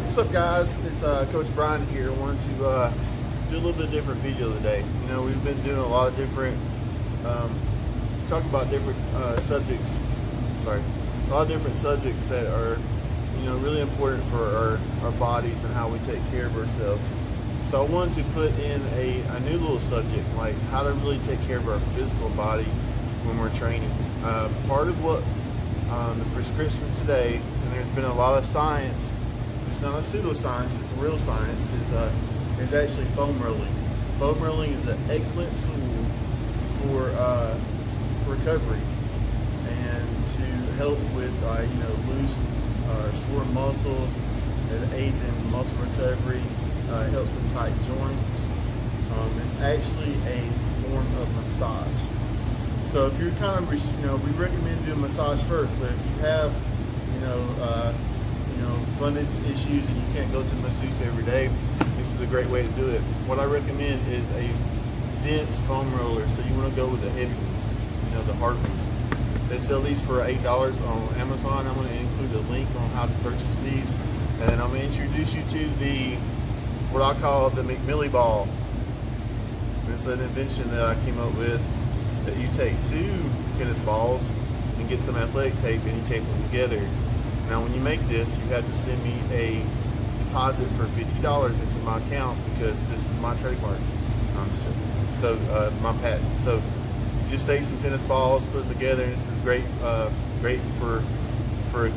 What's up, guys? It's Coach Brian here. I wanted to do a little bit different video today. You know, we've been doing a lot of different, talking about different subjects. Sorry, a lot of different subjects that are, you know, really important for our bodies and how we take care of ourselves. So I wanted to put in a new little subject, like how to really take care of our physical body when we're training. Part of what the prescription today, and there's been a lot of science. It's not a pseudoscience, it's real science, is actually foam rolling. Foam rolling is an excellent tool for recovery and to help with you know, loose or sore muscles. It aids in muscle recovery. It helps with tight joints. It's actually a form of massage. So if you're kind of, you know, we recommend doing massage first, but if you have, you know, bondage issues and you can't go to masseuse every day, this is a great way to do it. What I recommend is a dense foam roller. So you want to go with the heavy ones, you know, the hard ones. They sell these for $8 on Amazon. I'm going to include a link on how to purchase these, and then I'm going to introduce you to the what I call the McMillie ball. It's an invention that I came up with, that you take 2 tennis balls and get some athletic tape and you tape them together. Now when you make this, you have to send me a deposit for $50 into my account, because this is my trademark. My patent. So you just take some tennis balls, put them together, and this is great, great for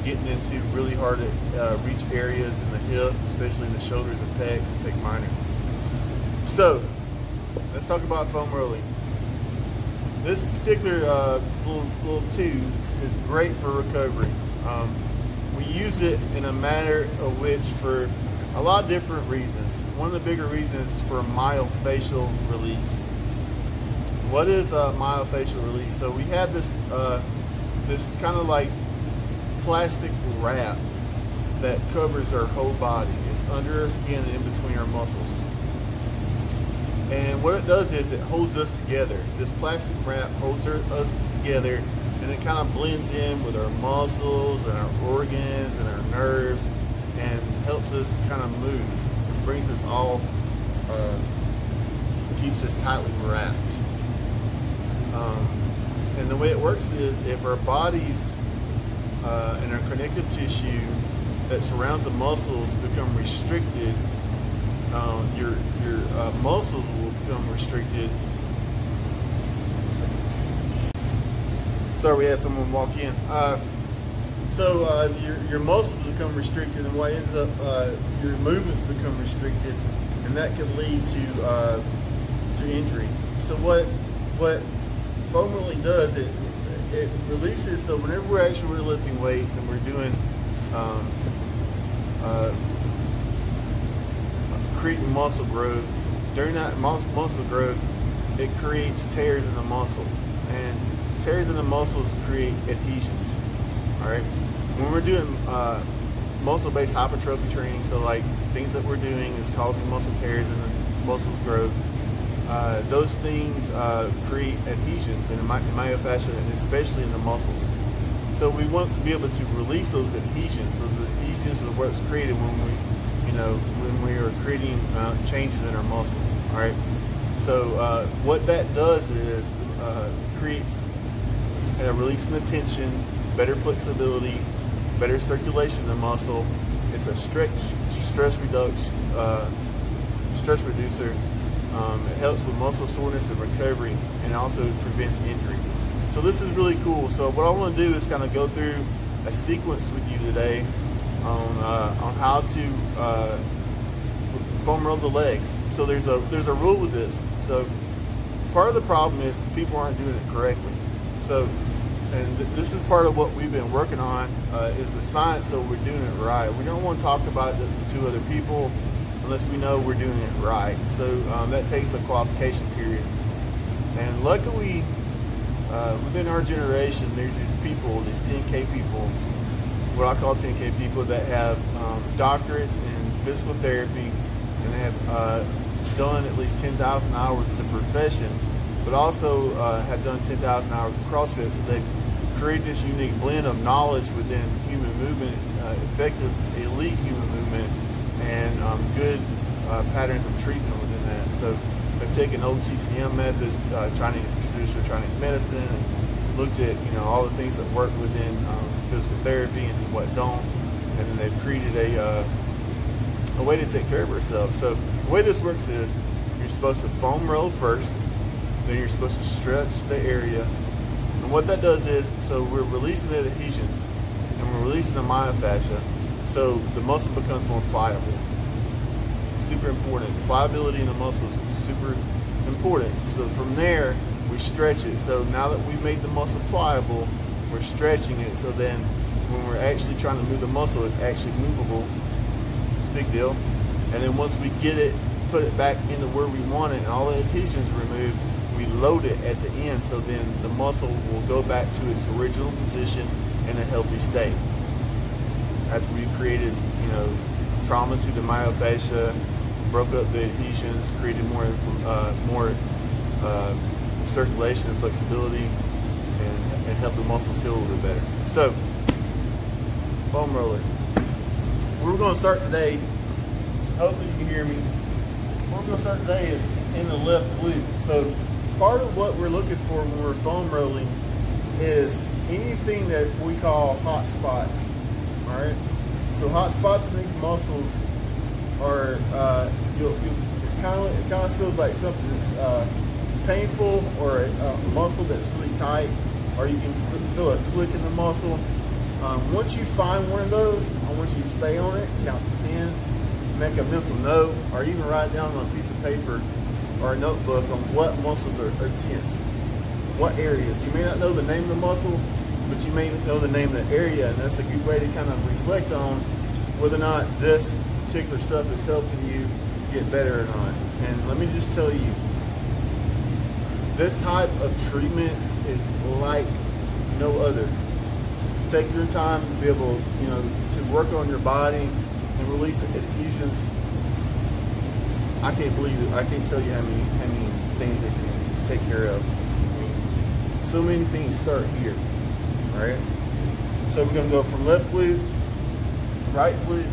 getting into really hard to reach areas in the hip, especially in the shoulders and pecs and pec minor. So let's talk about foam rolling. This particular little tube is great for recovery. We use it in a manner of which for a lot of different reasons. One of the bigger reasons for myofascial release. What is myofascial release? So we have this this kind of like plastic wrap that covers our whole body. It's under our skin and in between our muscles. And what it does is it holds us together. This plastic wrap holds us together, and it kind of blends in with our muscles and our organs and our nerves, and helps us kind of move. It brings us all, keeps us tightly wrapped. And the way it works is, if our bodies and our connective tissue that surrounds the muscles become restricted, your muscles will become restricted. Sorry, we had someone walk in. Your muscles become restricted, and what ends up, your movements become restricted, and that can lead to injury. So what foam rolling does, it releases. So whenever we're actually lifting weights and we're doing creating muscle growth, during that muscle growth, it creates tears in the muscle, and tears in the muscles create adhesions. All right, when we're doing muscle-based hypertrophy training, so like things that we're doing is causing muscle tears and the muscles growth, those things create adhesions in the myofascia, and especially in the muscles. So we want to be able to release those adhesions. Those adhesions are what's created when we, you know, when we are creating changes in our muscle. All right. So what that does is creates releasing the tension, better flexibility, better circulation in the muscle. It's a stress reducer. It helps with muscle soreness and recovery, and also prevents injury. So this is really cool. So what I want to do is kind of go through a sequence with you today on how to foam roll the legs. So there's a rule with this. So part of the problem is people aren't doing it correctly. So, and this is part of what we've been working on, is the science that we're doing it right. We don't want to talk about it to other people unless we know we're doing it right. So that takes a qualification period. And luckily, within our generation, there's these people, these 10K people, what I call 10K people, that have doctorates in physical therapy, and they have done at least 10,000 hours of the profession, but also have done 10,000 hours of CrossFit. So they've created this unique blend of knowledge within human movement, effective elite human movement, and good patterns of treatment within that. So I've taken old TCM methods, traditional Chinese medicine, and looked at all the things that work within physical therapy and what don't, and then they've created a way to take care of ourselves. So the way this works is you're supposed to foam roll first, then you're supposed to stretch the area, and what that does is, so we're releasing the adhesions and we're releasing the myofascia, so the muscle becomes more pliable. Super important. Pliability in the muscles is super important. So from there we stretch it. So now that we've made the muscle pliable, we're stretching it, so then when we're actually trying to move the muscle, it's actually movable. Big deal. And then once we get it, put it back into where we want it, and all the adhesions removed, we load it at the end, so then the muscle will go back to its original position in a healthy state. After we created, trauma to the myofascia, broke up the adhesions, created more circulation and flexibility, and helped the muscles heal a little bit better. So, foam roller. Where we're going to start today, hopefully you can hear me. Where we're going to start today is in the left glute. So part of what we're looking for when we're foam rolling is anything that we call hot spots. All right. So hot spots in these muscles are it kind of feels like something that's painful, or a muscle that's really tight, or you can feel a click in the muscle. Once you find one of those, I want you to stay on it, count to 10, make a mental note, or even write down on a piece of paper or a notebook on what muscles are tense, what areas. You may not know the name of the muscle, but you may know the name of the area, and that's a good way to kind of reflect on whether or not this particular stuff is helping you get better or not. And let me just tell you, this type of treatment is like no other. Take your time to be able, to work on your body and release adhesions. I can't believe it. I can't tell you how many things it can take care of. So many things start here. All right. So we're going to go from left glute, right glute.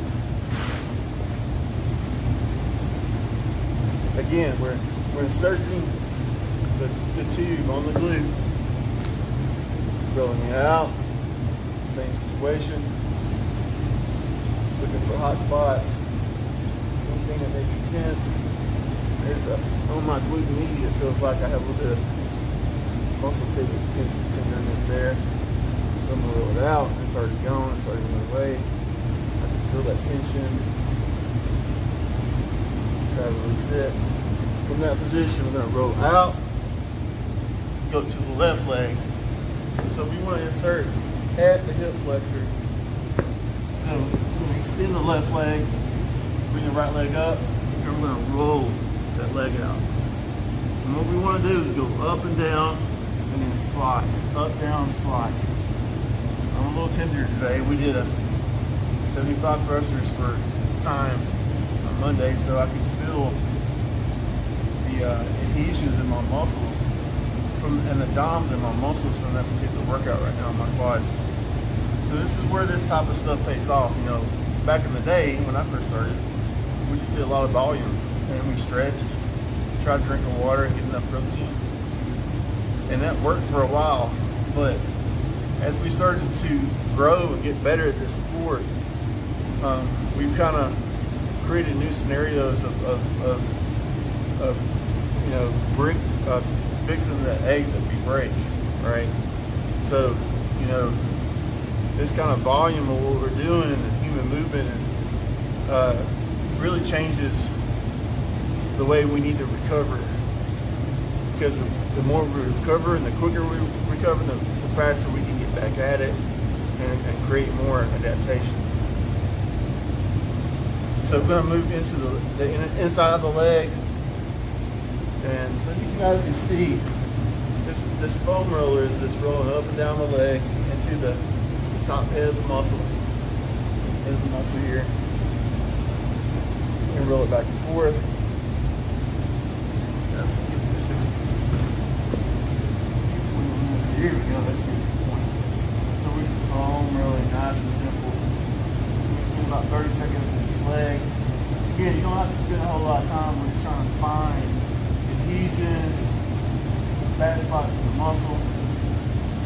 Again, we're inserting the tube on the glute, rolling it out. Same situation. Looking for hot spots. Anything that may be tense. There's on my glute knee, it feels like I have a little bit of muscle tenderness there. So I'm going to roll it out. It's already gone. It's already moved away. I can feel that tension. Try to release it. From that position, we're going to roll out. Go to the left leg. So we want to insert at the hip flexor. So we're going to extend the left leg, bring the right leg up, and we're going to roll that leg out. And what we want to do is go up and down, and then slice. Up, down, slice. I'm a little tender today. We did a 75 thrusters for time on Monday, so I can feel the adhesions in my muscles and the DOMs in my muscles from that particular workout right now in my quads. So this is where this type of stuff pays off. Back in the day when I first started, we just did a lot of volume and we stretched, tried drinking water and getting enough protein, and that worked for a while. But as we started to grow and get better at this sport, we've kind of created new scenarios of fixing the eggs that we break, right? So, this kind of volume of what we're doing in the human movement really changes the way we need to recover. Because the more we recover and the quicker we recover, the faster we can get back at it and create more adaptation. So we're going to move into the inside of the leg. And so you guys can see this foam roller is just rolling up and down the leg into the top head of the muscle. Head of the muscle here. And roll it back and forth. Here we go. That's the point. So we just foam really nice and simple. We spend about 30 seconds in each leg. Again, you don't have to spend a whole lot of time when you're trying to find adhesions, bad spots in the muscle,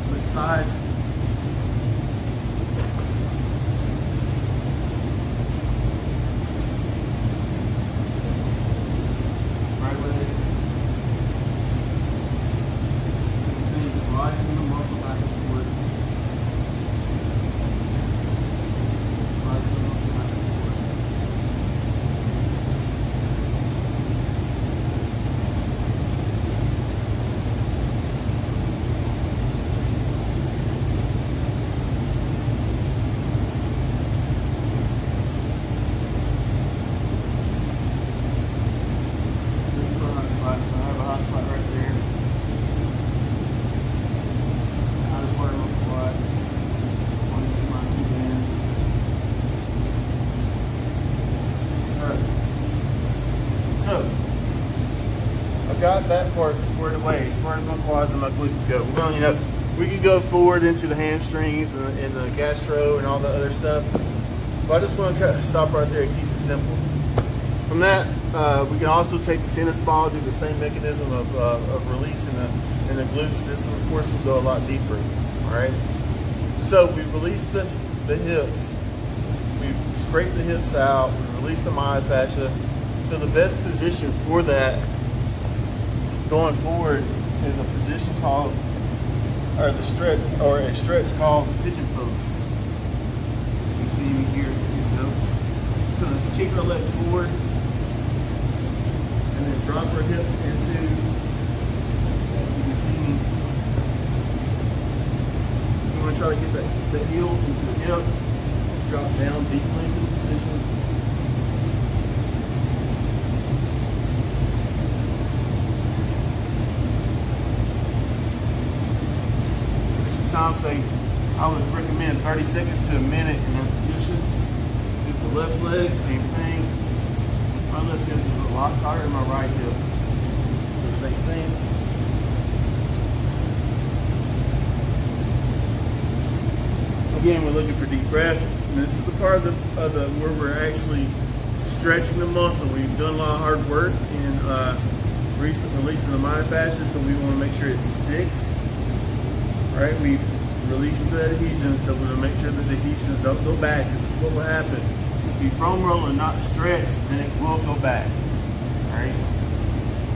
split sides. Right leg. Same thing, slicing the muscle back and forth. Slicing the muscle back and forth. Got that part squared away as far as my quads and my glutes go. We're going, we could go forward into the hamstrings and the gastro and all the other stuff, but I just want to stop right there and keep it simple. From that, we can also take the tennis ball, do the same mechanism of release in the glutes. This, of course, will go a lot deeper. All right. So we release the hips. We've scraped the hips out. We released the myofascia. So the best position for that going forward is a position called, or a stretch called pigeon pose. You see me here, we're going to kick our leg forward and then drop our hip into, you can see me, you want to try to get the heel into the hip, drop down deeply into the position. Time says I would recommend 30 seconds to a minute in that position. Do the left leg, same thing. My left hip is a lot tighter than my right hip. So same thing. Again, we're looking for deep breaths. And this is the part of the where we're actually stretching the muscle. We've done a lot of hard work in releasing the myofascia, so we want to make sure it sticks. Right, we release the adhesions, so we're going to make sure that the adhesions don't go back, because this is what will happen. If you foam roll and not stretch, then it will go back. All right,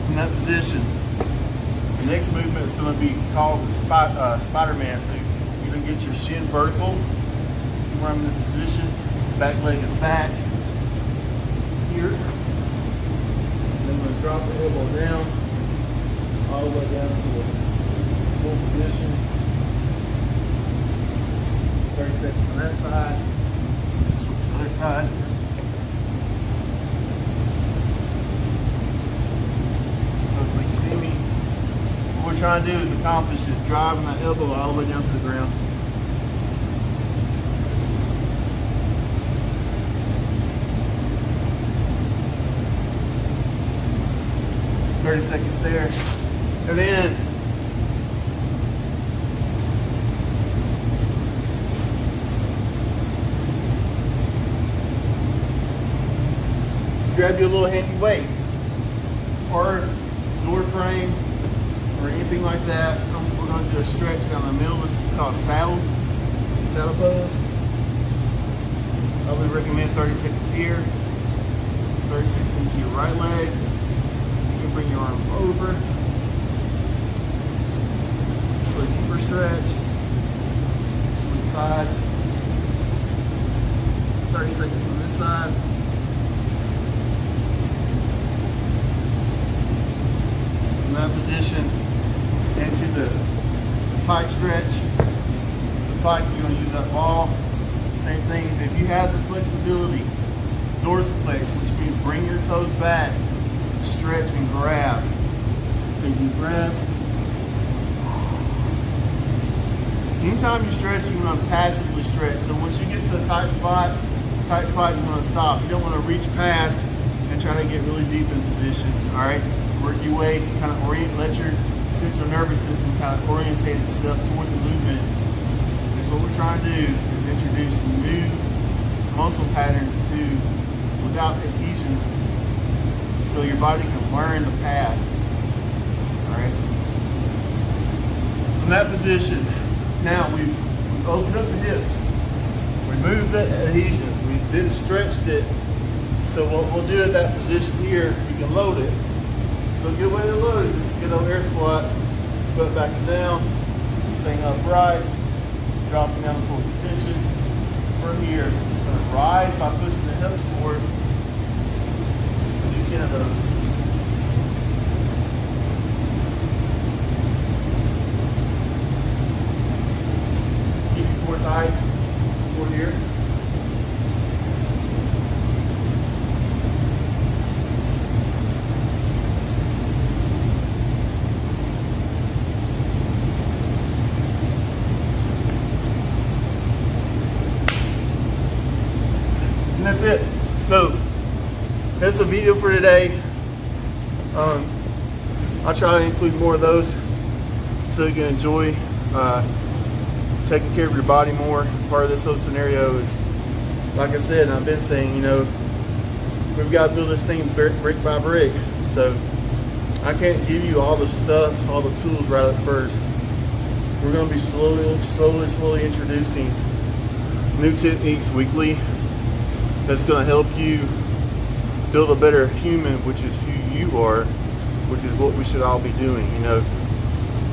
in that position, the next movement is going to be called the Spider-Man. So you're going to get your shin vertical. See where I'm in this position? Back leg is back here. And then I'm going to drop the elbow down, all the way down to the full position. 30 seconds on that side. Switch to the other side. Hopefully you can see me. What we're trying to do is accomplish is driving that elbow all the way down to the ground. .30 seconds there. And then grab you a little handy weight or door frame or anything like that. We're going to do a stretch down the middle. This is called saddle pose. I would recommend 30 seconds here, 30 seconds into your right leg. You can bring your arm over. So a deeper stretch. Switch sides. 30 seconds on this side. That position into the pike stretch. So pike, you're going to use that ball. Same thing. If you have the flexibility, dorsiflex, which means bring your toes back, stretch and grab. Take deep breaths. Anytime you stretch, you want to passively stretch. So once you get to a tight spot, you want to stop. You don't want to reach past and try to get really deep in position. All right. Work your way, kind of let your central nervous system kind of orientate itself toward the movement. Because what we're trying to do is introduce new muscle patterns without adhesion adhesions so your body can learn the path. All right. From that position, now we've opened up the hips, removed the adhesions, we then stretched it. So what we'll do at that position here, you can load it. So a good way to load is just get over air squat, butt back and down, staying upright, dropping down full extension. From here, I'm going to rise by pushing the hips forward. Do 10 of those. Keep your core tight. Core here. And that's it. So that's the video for today. I'll try to include more of those so you can enjoy taking care of your body more. Part of this whole scenario is, like I said, and I've been saying, you know, we've got to build this thing brick by brick. So I can't give you all the stuff, all the tools right at first. We're going to be slowly introducing new techniques weekly that's going to help you build a better human, which is who you are, which is what we should all be doing. You know,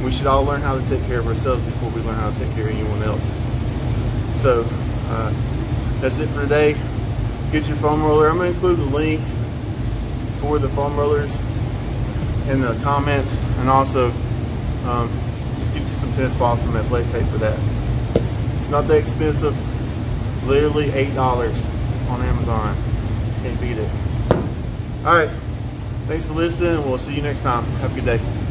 we should all learn how to take care of ourselves before we learn how to take care of anyone else. So that's it for today. Get your foam roller. I'm going to include the link for the foam rollers in the comments, and also just get you some tennis balls, some athletic tape for that. It's not that expensive. Literally $8 on Amazon. Can't beat it. All right. Thanks for listening, and we'll see you next time. Have a good day.